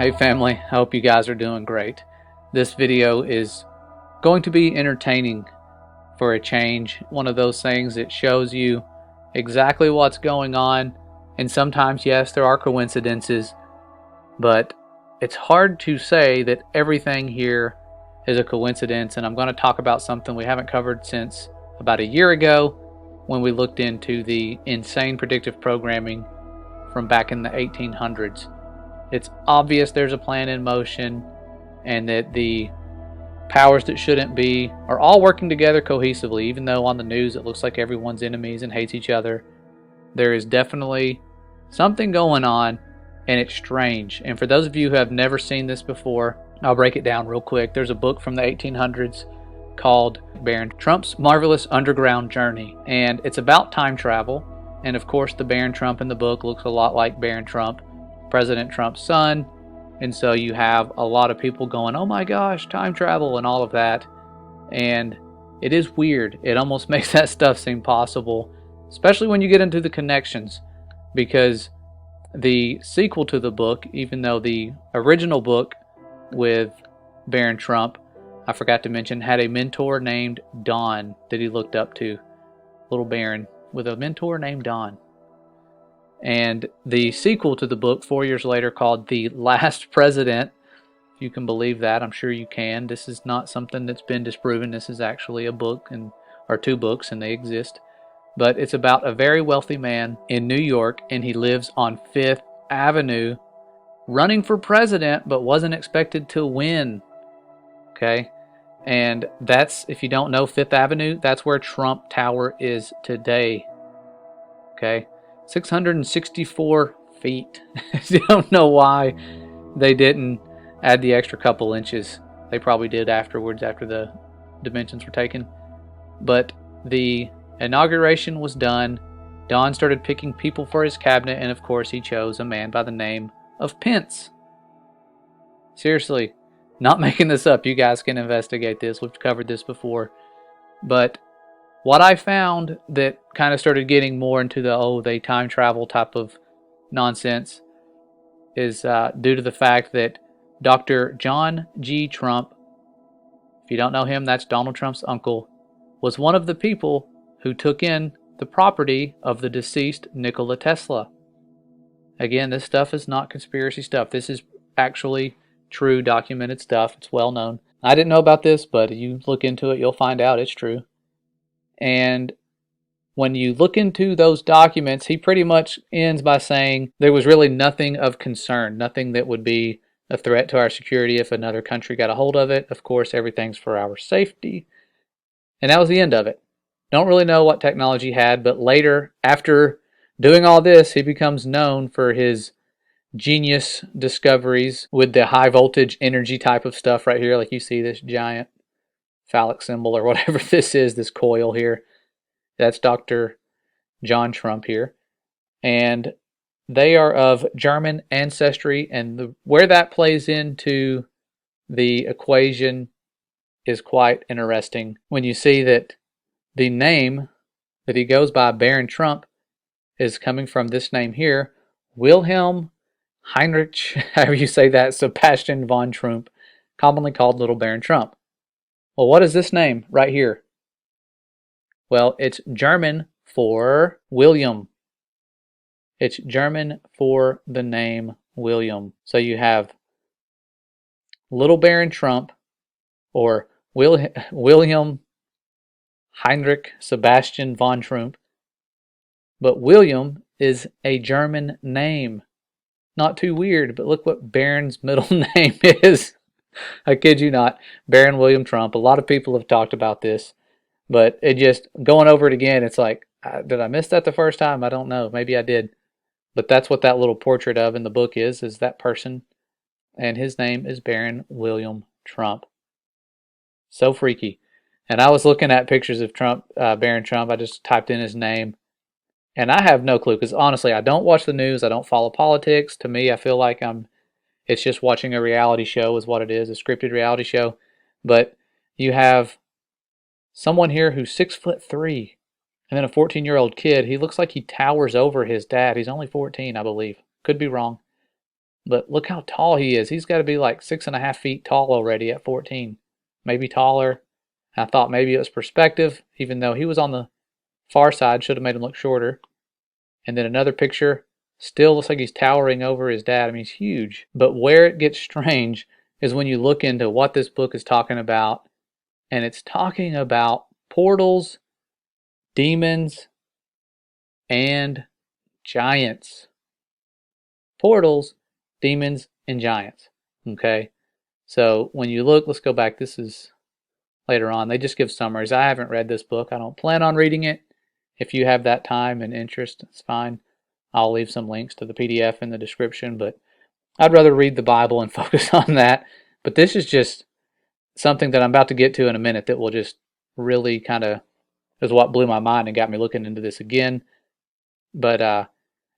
Hey family, I hope you guys are doing great. This video is going to be entertaining for a change. One of those things that shows you exactly what's going on, and sometimes, yes, there are coincidences, but it's hard to say that everything here is a coincidence. And I'm going to talk about something we haven't covered since about a year ago when we looked into the insane predictive programming from back in the 1800s. It's obvious there's a plan in motion and that the powers that shouldn't be are all working together cohesively. Even though on the news it looks like everyone's enemies and hates each other, there is definitely something going on, and it's strange. And for those of you who have never seen this before, I'll break it down real quick. There's a book from the 1800s called Baron Trump's Marvelous Underground Journey, and it's about time travel. And of course, the Baron Trump in the book looks a lot like Baron Trump, President Trump's son. And so you have a lot of people going, oh my gosh, time travel and all of that. And it is weird. It almost makes that stuff seem possible, especially when you get into the connections, because the sequel to the book, even though the original book with Baron Trump, I forgot to mention, had a mentor named Don that he looked up to. Little Baron with a mentor named Don. And the sequel to the book 4 years later, called The Last President, if you can believe that, I'm sure you can. This is not something that's been disproven. This is actually a book, or two books, and they exist. But it's about a very wealthy man in New York, and he lives on 5th Avenue, running for president, but wasn't expected to win. Okay? And that's, if you don't know 5th Avenue, that's where Trump Tower is today. Okay? 664 feet. I don't know why they didn't add the extra couple inches. They probably did afterwards, after the dimensions were taken. But the inauguration was done. Don started picking people for his cabinet, and of course he chose a man by the name of Pence. Seriously, not making this up. You guys can investigate this. We've covered this before. But what I found that kind of started getting more into the, they time travel type of nonsense is due to the fact that Dr. John G. Trump, if you don't know him, that's Donald Trump's uncle, was one of the people who took in the property of the deceased Nikola Tesla. Again, this stuff is not conspiracy stuff. This is actually true, documented stuff. It's well known. I didn't know about this, but you look into it, you'll find out it's true. And when you look into those documents, he pretty much ends by saying there was really nothing of concern, nothing that would be a threat to our security if another country got a hold of it. Of course, everything's for our safety. And that was the end of it. Don't really know what technology he had, but later, after doing all this, he becomes known for his genius discoveries with the high voltage energy type of stuff right here. Like you see this giant phallic symbol or whatever this is, this coil here. That's Dr. John Trump here. And they are of German ancestry, and where that plays into the equation is quite interesting when you see that the name that he goes by, Baron Trump, is coming from this name here, Wilhelm Heinrich, however you say that, Sebastian von Trump, commonly called Little Baron Trump. Well, what is this name right here? Well, it's German for William. It's German for the name William. So you have Little Baron Trump, or Wilhelm Heinrich Sebastian von Trump. But William is a German name. Not too weird, but look what Baron's middle name is. I kid you not. Baron William Trump. A lot of people have talked about this, but it just, going over it again, it's like, did I miss that the first time? I don't know. Maybe I did. But that's what that little portrait of in the book is that person. And his name is Baron William Trump. So freaky. And I was looking at pictures of Trump, Baron Trump. I just typed in his name. And I have no clue, because honestly, I don't watch the news. I don't follow politics. To me, I feel like it's just watching a reality show is what it is, a scripted reality show. But you have someone here who's 6'3", and then a 14-year-old kid. He looks like he towers over his dad. He's only 14, I believe. Could be wrong. But look how tall he is. He's got to be like 6.5 feet tall already at 14, maybe taller. I thought maybe it was perspective, even though he was on the far side, should have made him look shorter. And then another picture, still looks like he's towering over his dad. I mean, he's huge. But where it gets strange is when you look into what this book is talking about, and it's talking about portals, demons, and giants. Portals, demons, and giants. Okay? So when you look, let's go back. This is later on. They just give summaries. I haven't read this book. I don't plan on reading it. If you have that time and interest, it's fine. I'll leave some links to the PDF in the description, but I'd rather read the Bible and focus on that. But this is just something that I'm about to get to in a minute that will just really kind of is what blew my mind and got me looking into this again. But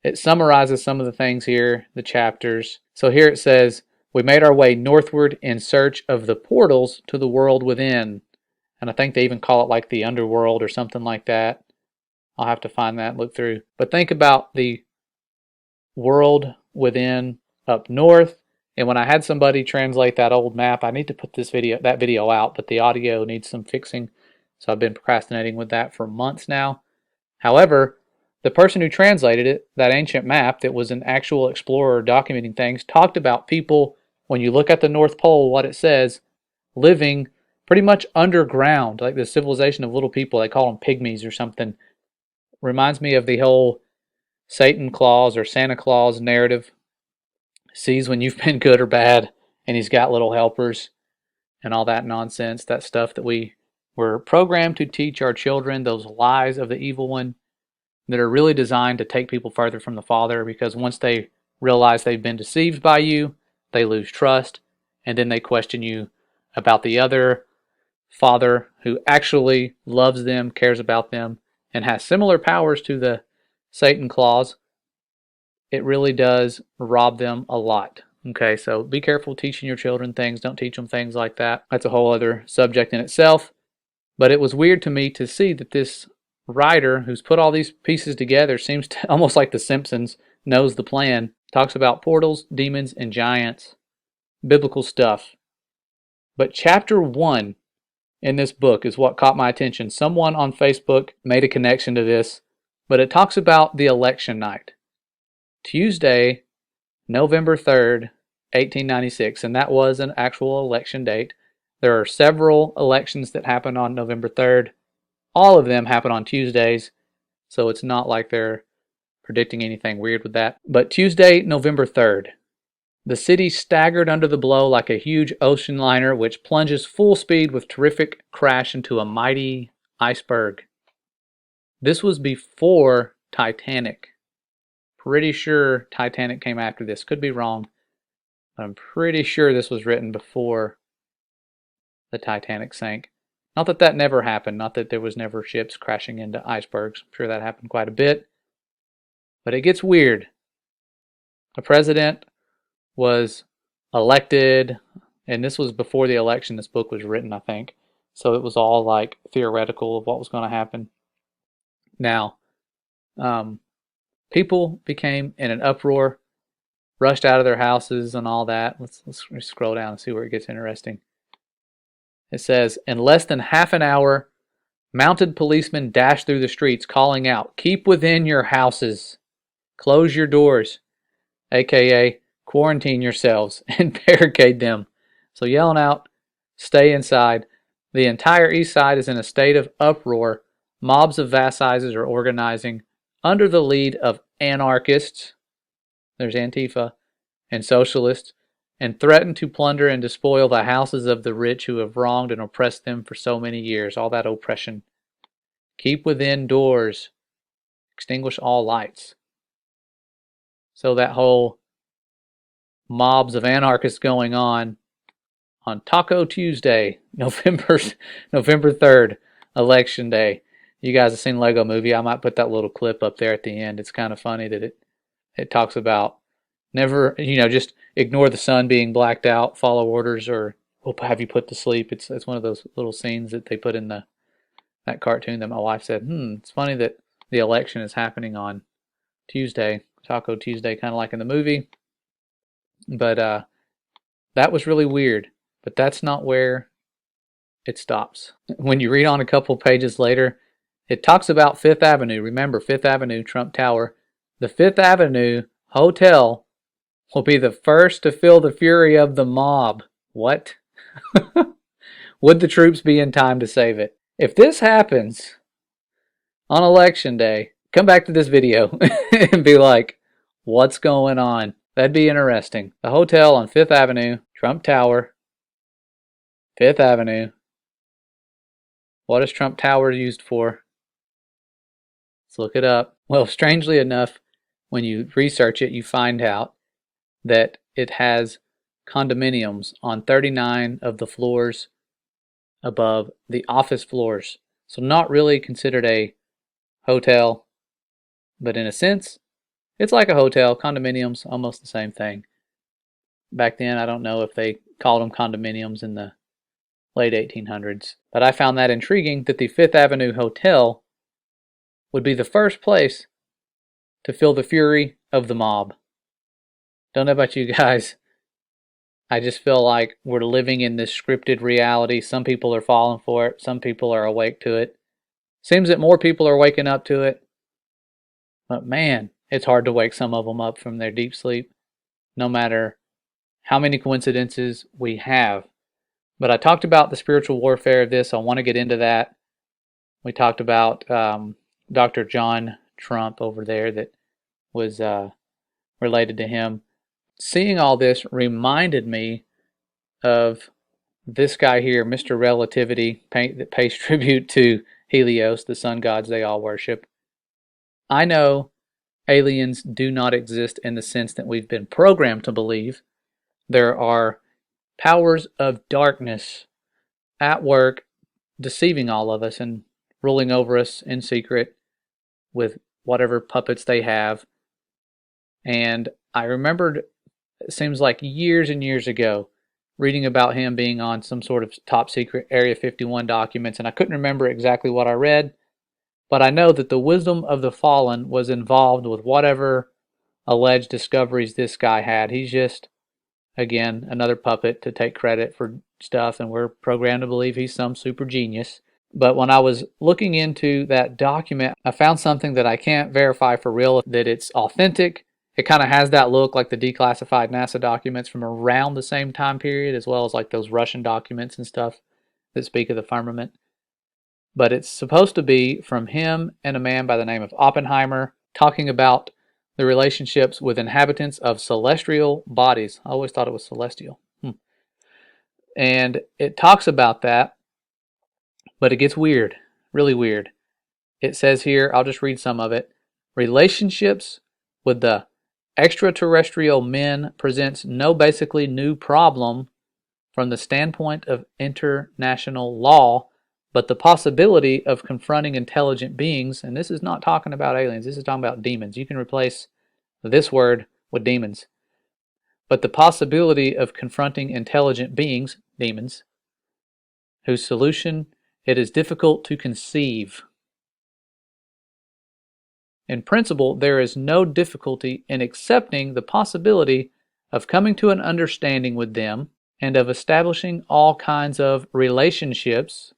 it summarizes some of the things here, the chapters. So here it says, we made our way northward in search of the portals to the world within. And I think they even call it like the underworld or something like that. I'll have to find that and look through. But think about the world within up north. And when I had somebody translate that old map, I need to put that video out, but the audio needs some fixing. So I've been procrastinating with that for months now. However, the person who translated it, that ancient map that was an actual explorer documenting things, talked about people, when you look at the North Pole, what it says, living pretty much underground, like the civilization of little people. They call them pygmies or something. Reminds me of the whole Satan Claus or Santa Claus narrative. Sees when you've been good or bad, and he's got little helpers and all that nonsense, that stuff that we were programmed to teach our children, those lies of the evil one that are really designed to take people further from the Father, because once they realize they've been deceived by you, they lose trust, and then they question you about the other Father who actually loves them, cares about them, and has similar powers to the Satan Claus. It really does rob them a lot. Okay, so be careful teaching your children things. Don't teach them things like that. That's a whole other subject in itself. But it was weird to me to see that this writer who's put all these pieces together seems to, almost like the Simpsons, knows the plan. Talks about portals, demons, and giants. Biblical stuff. But chapter 1 in this book is what caught my attention. Someone on Facebook made a connection to this, but it talks about the election night. Tuesday, November 3rd, 1896, and that was an actual election date. There are several elections that happen on November 3rd. All of them happen on Tuesdays, so it's not like they're predicting anything weird with that. But Tuesday, November 3rd, the city staggered under the blow like a huge ocean liner which plunges full speed with terrific crash into a mighty iceberg. This was before Titanic. Pretty sure Titanic came after this. Could be wrong. But I'm pretty sure this was written before the Titanic sank. Not that that never happened. Not that there was never ships crashing into icebergs. I'm sure that happened quite a bit. But it gets weird. The president was elected, and this was before the election this book was written, I think. So it was all like theoretical of what was going to happen. Now, people became in an uproar, rushed out of their houses and all that. Let's scroll down and see where it gets interesting. It says, in less than half an hour, mounted policemen dashed through the streets calling out, keep within your houses, close your doors, aka quarantine yourselves and barricade them. So yelling out, stay inside. The entire east side is in a state of uproar. Mobs of vast sizes are organizing under the lead of anarchists, there's Antifa, and socialists, and threaten to plunder and despoil the houses of the rich who have wronged and oppressed them for so many years. All that oppression. Keep within doors. Extinguish all lights. So that whole mobs of anarchists going on Taco Tuesday, November 3rd, Election Day. You guys have seen Lego Movie. I might put that little clip up there at the end. It's kind of funny that it talks about never, just ignore the sun being blacked out, follow orders, or we'll have you put to sleep. It's one of those little scenes that they put in that cartoon that my wife said, it's funny that the election is happening on Tuesday, Taco Tuesday, kind of like in the movie. But that was really weird. But that's not where it stops. When you read on a couple pages later, it talks about Fifth Avenue. Remember, Fifth Avenue, Trump Tower. The Fifth Avenue Hotel will be the first to feel the fury of the mob. What? Would the troops be in time to save it? If this happens on election day, come back to this video and be like, what's going on? That'd be interesting. The hotel on Fifth Avenue, Trump Tower, Fifth Avenue. What is Trump Tower used for? Let's look it up. Well, strangely enough, when you research it, you find out that it has condominiums on 39 of the floors above the office floors. So not really considered a hotel, but in a sense, it's like a hotel. Condominiums, almost the same thing. Back then, I don't know if they called them condominiums in the late 1800s, but I found that intriguing that the Fifth Avenue Hotel would be the first place to feel the fury of the mob. Don't know about you guys. I just feel like we're living in this scripted reality. Some people are falling for it. Some people are awake to it. Seems that more people are waking up to it. But man, it's hard to wake some of them up from their deep sleep, no matter how many coincidences we have. But I talked about the spiritual warfare of this. I want to get into that. We talked about Dr. John Trump over there that was related to him. Seeing all this reminded me of this guy here, Mr. Relativity, that pays tribute to Helios, the sun gods they all worship. I know aliens do not exist in the sense that we've been programmed to believe. There are powers of darkness at work deceiving all of us and ruling over us in secret with whatever puppets they have. And I remembered, it seems like years and years ago, reading about him being on some sort of top secret Area 51 documents, and I couldn't remember exactly what I read, but I know that the wisdom of the fallen was involved with whatever alleged discoveries this guy had. He's just, again, another puppet to take credit for stuff, and we're programmed to believe he's some super genius. But when I was looking into that document, I found something that I can't verify for real that it's authentic. It kind of has that look like the declassified NASA documents from around the same time period, as well as like those Russian documents and stuff that speak of the firmament. But it's supposed to be from him and a man by the name of Oppenheimer, talking about the relationships with inhabitants of celestial bodies. I always thought it was celestial. And it talks about that, but it gets weird, really weird. It says here, I'll just read some of it. Relationships with the extraterrestrial men presents no basically new problem from the standpoint of international law, but the possibility of confronting intelligent beings, and this is not talking about aliens, this is talking about demons. You can replace this word with demons. But the possibility of confronting intelligent beings, demons, whose solution it is difficult to conceive. In principle, there is no difficulty in accepting the possibility of coming to an understanding with them and of establishing all kinds of relationships,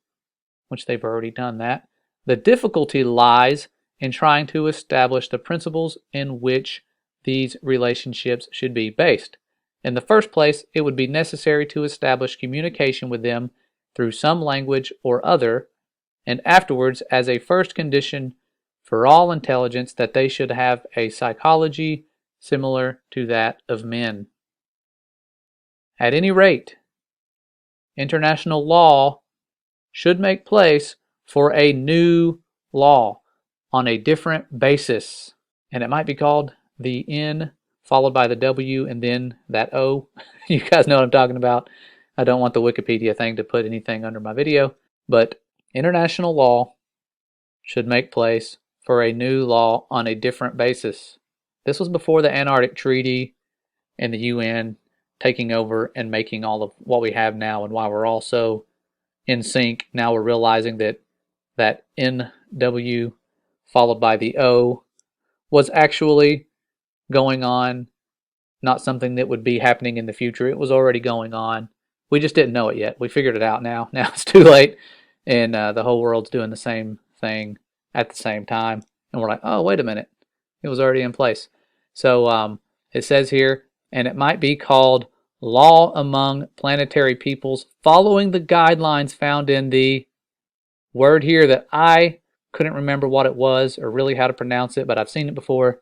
which they've already done that. The difficulty lies in trying to establish the principles in which these relationships should be based. In the first place, it would be necessary to establish communication with them through some language or other, and afterwards, as a first condition for all intelligence, that they should have a psychology similar to that of men. At any rate, international law should make place for a new law on a different basis. And it might be called the N followed by the W and then that O. You guys know what I'm talking about. I don't want the Wikipedia thing to put anything under my video, but international law should make place for a new law on a different basis. This was before the Antarctic Treaty and the UN taking over and making all of what we have now, and why we're all so in sync. Now we're realizing that that NW followed by the O was actually going on not something that would be happening in the future. It was already going on. We just didn't know it yet. We figured it out now. Now it's too late, and the whole world's doing the same thing at the same time. And we're like, oh, wait a minute. It was already in place. So it says here, and it might be called Law Among Planetary Peoples, following the guidelines found in the word here that I couldn't remember what it was or really how to pronounce it, but I've seen it before.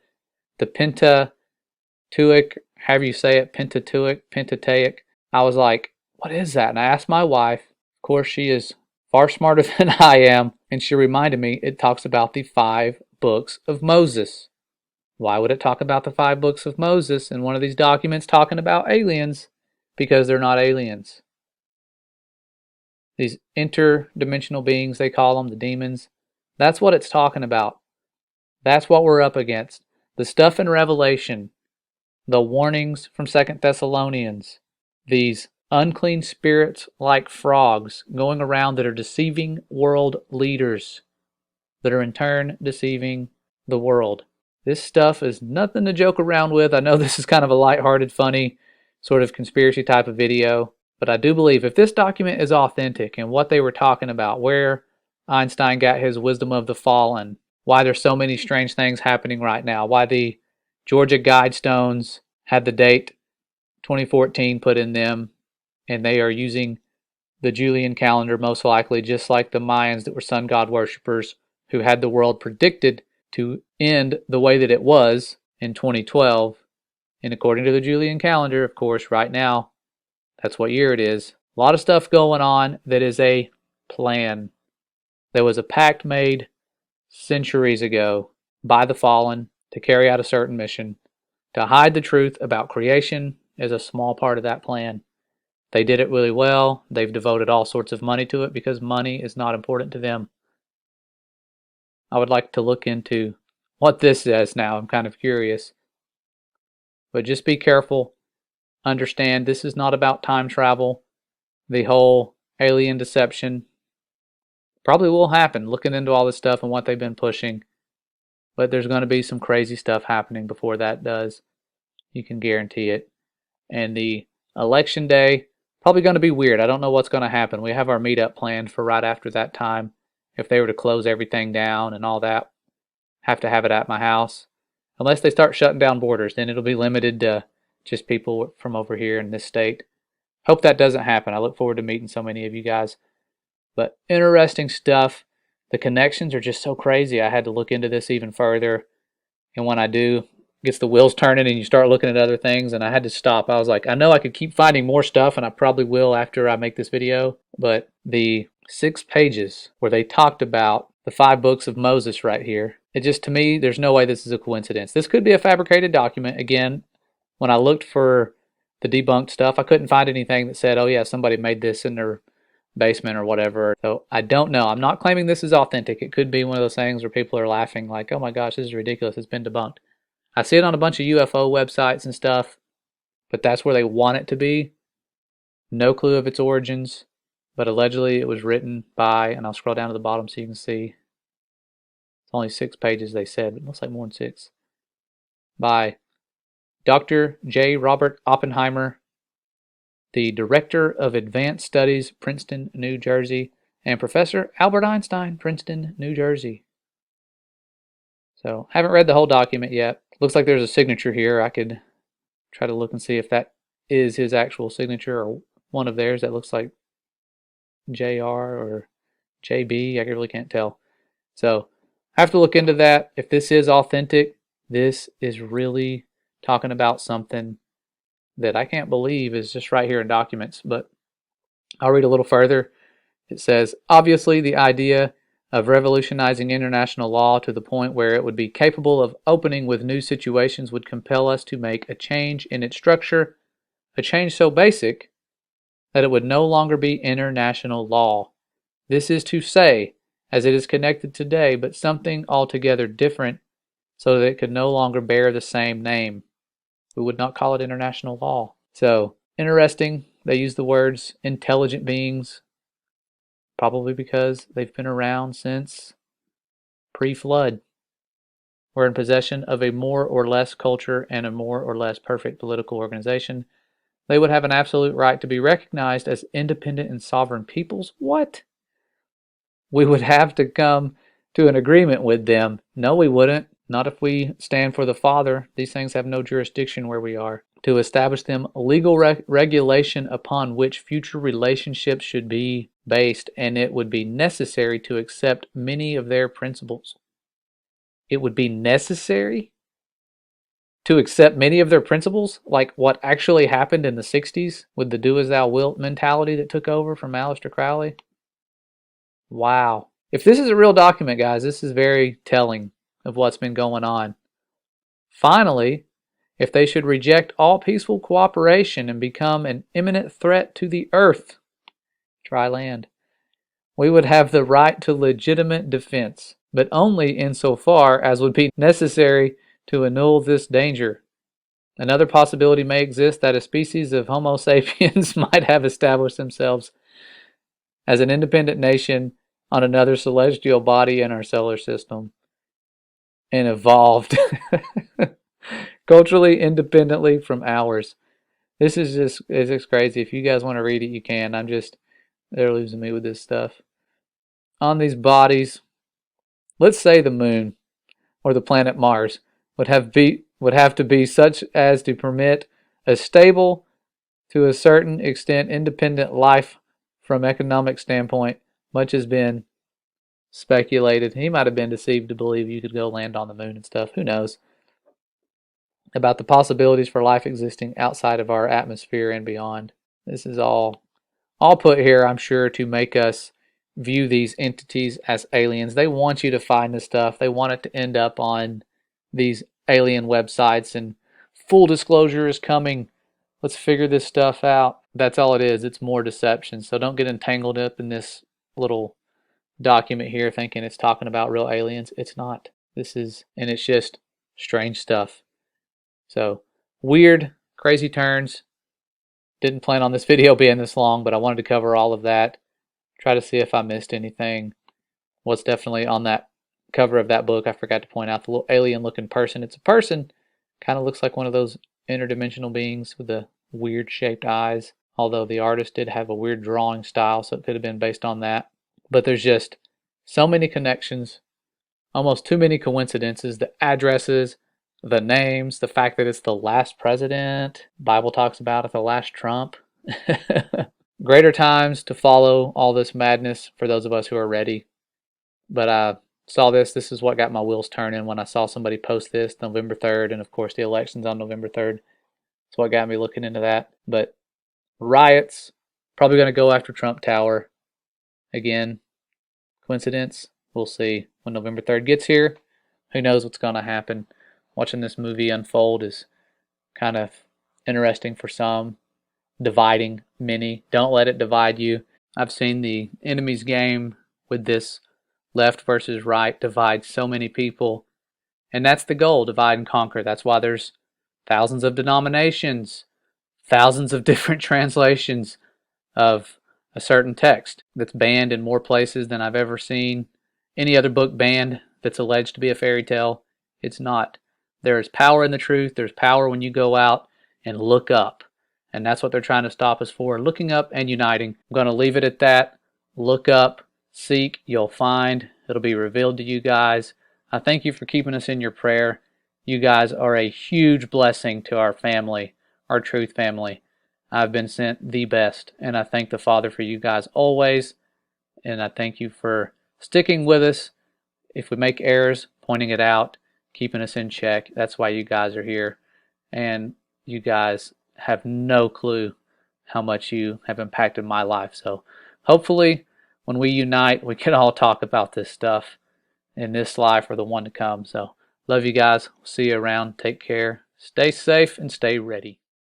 The Pentateuch, however you say it, Pentateuch. I was like, what is that? And I asked my wife. Of course, she is far smarter than I am, and she reminded me it talks about the 5 books of Moses. Why would it talk about the 5 books of Moses in one of these documents talking about aliens? Because they're not aliens. These interdimensional beings, they call them, the demons. That's what it's talking about. That's what we're up against. The stuff in Revelation, the warnings from 2 Thessalonians, these unclean spirits like frogs going around that are deceiving world leaders, that are in turn deceiving the world. This stuff is nothing to joke around with. I know this is kind of a lighthearted, funny, sort of conspiracy type of video, but I do believe if this document is authentic and what they were talking about, where Einstein got his wisdom of the fallen, why there's so many strange things happening right now, why the Georgia Guidestones had the date 2014 put in them, and they are using the Julian calendar most likely, just like the Mayans that were sun god worshippers who had the world predicted to end the way that it was in 2012. And according to the Julian calendar, of course, right now, that's what year it is. A lot of stuff going on that is a plan. There was a pact made centuries ago by the fallen to carry out a certain mission. To hide the truth about creation is a small part of that plan. They did it really well. They've devoted all sorts of money to it because money is not important to them. I would like to look into what this says now. I'm kind of curious. But just be careful. Understand this is not about time travel. The whole alien deception probably will happen, looking into all this stuff and what they've been pushing. But there's going to be some crazy stuff happening before that does. You can guarantee it. And the election day, probably going to be weird. I don't know what's going to happen. We have our meetup planned for right after that time. If they were to close everything down and all that, have to have it at my house. Unless they start shutting down borders, then it'll be limited to just people from over here in this state. Hope that doesn't happen. I look forward to meeting so many of you guys. But interesting stuff. The connections are just so crazy. I had to look into this even further. And when I do, it gets the wheels turning and you start looking at other things. And I had to stop. I was like, I know I could keep finding more stuff, and I probably will after I make this video. But the 6 pages where they talked about the 5 books of Moses right here, it just, to me, there's no way this is a coincidence. This could be a fabricated document. Again, when I looked for the debunked stuff, I couldn't find anything that said, oh yeah, somebody made this in their basement or whatever. So I don't know. I'm not claiming this is authentic. It could be one of those things where people are laughing like, oh my gosh, this is ridiculous. It's been debunked. I see it on a bunch of UFO websites and stuff, but that's where they want it to be. No clue of its origins, but allegedly it was written by, and I'll scroll down to the bottom so you can see. It's only 6 pages, they said, but it looks like more than 6. By Dr. J. Robert Oppenheimer, the Director of Advanced Studies, Princeton, New Jersey, and Professor Albert Einstein, Princeton, New Jersey. So, haven't read the whole document yet. Looks like there's a signature here. I could try to look and see if that is his actual signature or one of theirs. That looks like JR or JB. I really can't tell. So, I have to look into that. If this is authentic, this is really talking about something that I can't believe is just right here in documents, but I'll read a little further. It says, obviously the idea of revolutionizing international law to the point where it would be capable of opening with new situations would compel us to make a change in its structure, a change so basic that it would no longer be international law. This is to say, as it is connected today, but something altogether different so that it could no longer bear the same name. We would not call it international law. So, interesting. They use the words intelligent beings, probably because they've been around since pre-flood. were in possession of a more or less culture and a more or less perfect political organization, they would have an absolute right to be recognized as independent and sovereign peoples. What? We would have to come to an agreement with them. No, we wouldn't. Not if we stand for the Father. These things have no jurisdiction where we are. To establish them legal regulation upon which future relationships should be based, and it would be necessary to accept many of their principles. It would be necessary to accept many of their principles, like what actually happened in the 60s with the do as thou wilt mentality that took over from Aleister Crowley. Wow. If this is a real document, guys, this is very telling of what's been going on. Finally, if they should reject all peaceful cooperation and become an imminent threat to the earth, dry land, we would have the right to legitimate defense, but only insofar as would be necessary to annul this danger. Another possibility may exist that a species of Homo sapiens might have established themselves as an independent nation on another celestial body in our solar system and evolved culturally independently from ours. This is just crazy. If you guys want to read it, you can. They're losing me with this stuff. On these bodies, let's say the moon or the planet Mars would have to be such as to permit a stable, to a certain extent, independent life from economic standpoint. Much has been speculated. He might have been deceived to believe you could go land on the moon and stuff. Who knows? About the possibilities for life existing outside of our atmosphere and beyond. This is all put here, I'm sure, to make us view these entities as aliens. They want you to find this stuff. They want it to end up on these alien websites, and full disclosure is coming. Let's figure this stuff out. That's all it is. It's more deception. So don't get entangled up in this little document here thinking it's talking about real aliens. It's not. And it's just strange stuff. So weird, crazy turns. Didn't plan on this video being this long, but I wanted to cover all of that. Try to see if I missed anything. What's definitely on that cover of that book, I forgot to point out the little alien looking person. It's a person. Kind of looks like one of those interdimensional beings with the weird shaped eyes. Although the artist did have a weird drawing style, so it could have been based on that. But there's just so many connections, almost too many coincidences. The addresses, the names, the fact that it's the last president, Bible talks about it, the last Trump. Greater times to follow all this madness for those of us who are ready. But I saw this is what got my wheels turning when I saw somebody post this November 3rd, and of course the election's on November 3rd. That's what got me looking into that. But riots, probably going to go after Trump Tower again. Coincidence? We'll see. When November 3rd gets here, who knows what's going to happen. Watching this movie unfold is kind of interesting for some, dividing many. Don't let it divide you. I've seen the enemy's game with this left versus right divide so many people, and that's the goal, divide and conquer. That's why there's thousands of denominations, thousands of different translations of a certain text that's banned in more places than I've ever seen any other book banned that's alleged to be a fairy tale. It's not. There is power in the truth. There's power when you go out and look up. And that's what they're trying to stop us for, looking up and uniting. I'm going to leave it at that. Look up, seek, you'll find. It'll be revealed to you guys. I thank you for keeping us in your prayer. You guys are a huge blessing to our family, our truth family. I've been sent the best, and I thank the Father for you guys always. And I thank you for sticking with us. If we make errors, pointing it out, keeping us in check. That's why you guys are here. And you guys have no clue how much you have impacted my life. So hopefully when we unite, we can all talk about this stuff in this life or the one to come. So love you guys. See you around. Take care. Stay safe and stay ready.